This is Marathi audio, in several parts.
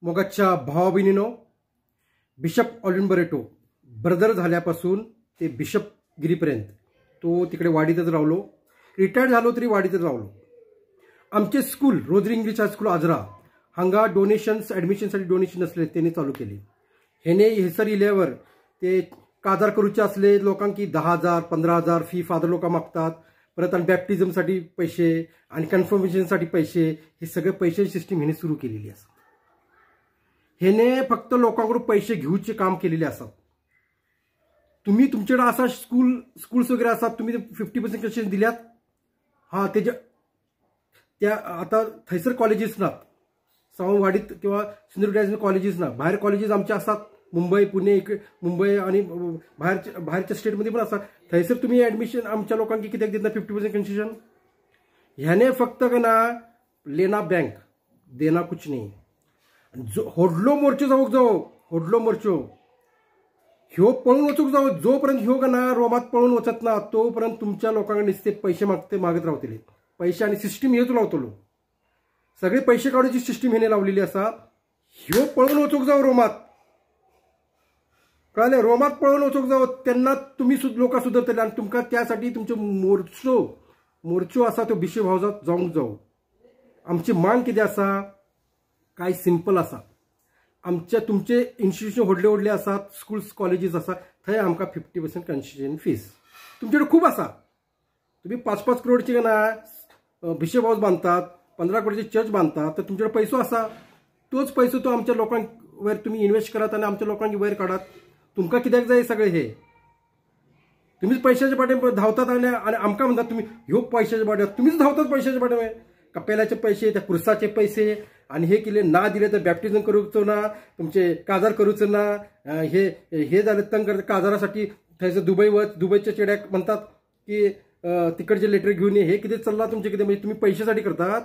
मोगाच्या भावा बहिणीनो, बिशप ऑलिन बरेटो ब्रदर झाल्यापासून ते बिशपगिरीपर्यंत तो तिकडे वाडीतच राहिलो. रिटायर्ड झालो तरी वाडीतच राहिलो. आमचे school rosary English high school Ajara हांगा डोनेशन्स ॲडमिशनसाठी डोनेशन असले त्यांनी चालू केले. हेने हेसर इल्यावर ते काजार करूचे असले लोकांकी 10,000 15,000 फी फादर लोक मागतात. परत आणि बॅप्टिझमसाठी पैसे आणि कन्फर्मेशनसाठी पैसे, हे सगळे पैशाची सिस्टीम हेने सुरू केलेली असतात. हेने फक्त लोकांकडून पैसे घेऊचे काम केलेले असतात. तुम्ही तुमच्याकडे असा स्कूल्स वगैरे असतात, तुम्ही 50% कन्सेशन दिल्यात. हां, त्या आता थैसर कॉलेजेस ना, सावंतवाडीत किंवा सिंधुदुर्ग कॉलेजेस ना, बाहेर कॉलेजेस आमचे असतात. मुंबई, पुणे, मुंबई आणि बाहेरच्या स्टेटमध्ये पण असतात. थैसर तुम्ही ॲडमिशन आमच्या लोकांकी किती देत ना 50% कन्सेशन. ह्याने फक्त का ना लेना बँक देना कुछ नाही. जो होडलो मोर्चो जाऊ होडलो मोर्चो ह्यो पळून वचूक जाऊ. जोपर्यंत ह्यो का ना रोमात पळून वचत ना तोपर्यंत तुमच्या लोकांकडे नुसते पैसे मागत राहतील. पैसे आणि सिस्टीम हेच लावतलो. सगळे पैसे काढायची सिस्टीम हेने लावलेली असा. ह्यो पळून वचूक जाऊ रोमात, कळले? रोमात पळून वचूक जाऊ. त्यांना तुम्ही लोक सुधारतले आणि तुमका त्यासाठी तुमचे मोर्चो असा तो बिशप हाऊसात जाऊ. आमची मांग किती असा, काय सिंपल असा. तुमचे इन्स्टिट्यूशन व्हडले असतात, स्कूल्स कॉलेजेस असतात, थंय आमकां 50% कन्सेशन फीस. तुमच्याकडे खूप असा. तुम्ही 5-5 करोडचे ना बिशप हाऊस बांधतात, 15 करोडचे चर्च बांधतात, तर तुमच्याकडे पैसो असा. तोच पैसो तो आमच्या लोकांवर तुम्ही इन्व्हेस्ट करात आणि आमच्या लोकांची वयर काढात. तुमका कित्याक जाय सगळे हे? तुम्हीच पैशाच्या पाठे धावतात आणि आमकां म्हणतात तुम्ही ह्यो पैशाच्या पाठे. तुम्हीच धावतात पैशाच्या पाठे. कपेलाचे पैसे, त्या कुर्साचे पैसे आणि हे केले ना दिले तर बॅप्टिझम करूचो ना, तुमचे काजार करूचं ना. हे झालं तंग करत काजारासाठी. थंयचं दुबईच्या चेड्याक म्हणतात की तिकडचे लेटर घेऊन ये. हे किती चालला तुमचे किती? म्हणजे तुम्ही पैशासाठी करतात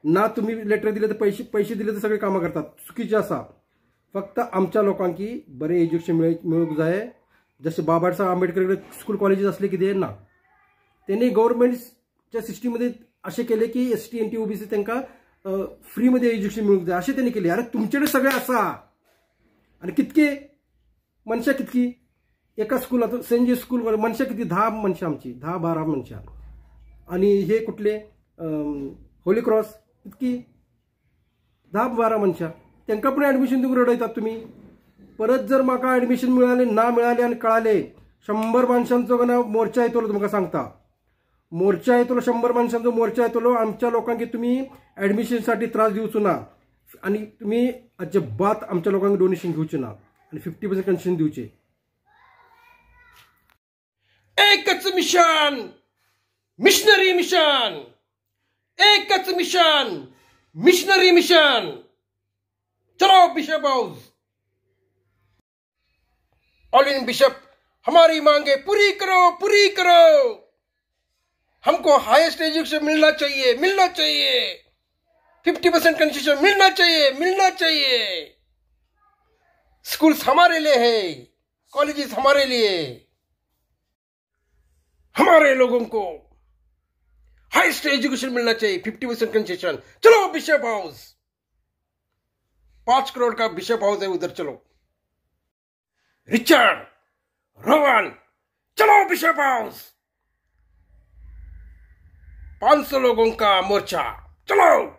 ना. तुम्ही लेटर दिले तर पैसे दिले तर सगळे कामं करतात. चुकीचे असा. फक्त आमच्या लोकांकी बरे एज्युकेशन मिळूक जाय. जसे बाबासाहेब आंबेडकर स्कूल कॉलेजेस असले किती ना, त्यांनी गव्हर्नमेंटच्या सिस्टीममध्ये असे केले की ST NT OBC त्यांना फ्रीमध्ये एज्युकेशन मिळूक जाय असे त्यांनी केले. अरे तुमच्याकडे सगळे असा. आणि कितके मनशा कितकी एका स्कूल, आता सेंट जेम्स स्कूल मनशा किती? 10 मनशा आमची, 10-12 मनशा. आणि हे कुठले होली क्रॉस कितकी? 10-12 मनशा. त्यांना पण ॲडमिशन देऊन रडयतात तुम्ही. परत जर म्हाका ॲडमिशन मिळाले आणि कळाले 100 माणसांचो ना मोर्चा येतलो. तुमका सांगता मोर्चा येतलो, 100 माणसांचो मोर्चा येतलो. आमच्या लोकांनी तुम्ही ॲडमिशनसाठी त्रास देऊचो ना आणि तुम्ही अजिबात आमच्या लोकांनी डोनेशन घेऊचे ना आणि 50% कन्सेशन देऊचे. एकच मिशन, मिशनरी मिशन. एकच मिशन, मिशनरी मिशन. चलो bishop house. All in bishop हमारी मांगे पूरी करो, पूरी करो. हमको हाईएस्ट एजुकेशन मिलना चाहिए. 50% कंसेशन मिलना चाहिए. स्कूल्स हमारे लिए है, कॉलेजेस हमारे लिए. हमारे लोगों को हाईएस्ट एजुकेशन मिलना चाहिए. 50% कंसेशन. चलो बिशप हाउस. 5 करोड़ का बिशप हाउस है उधर. चलो रिचर्ड, रोहन, चलो बिशप हाउस. 500 लोगों का मोर्चा. चलो.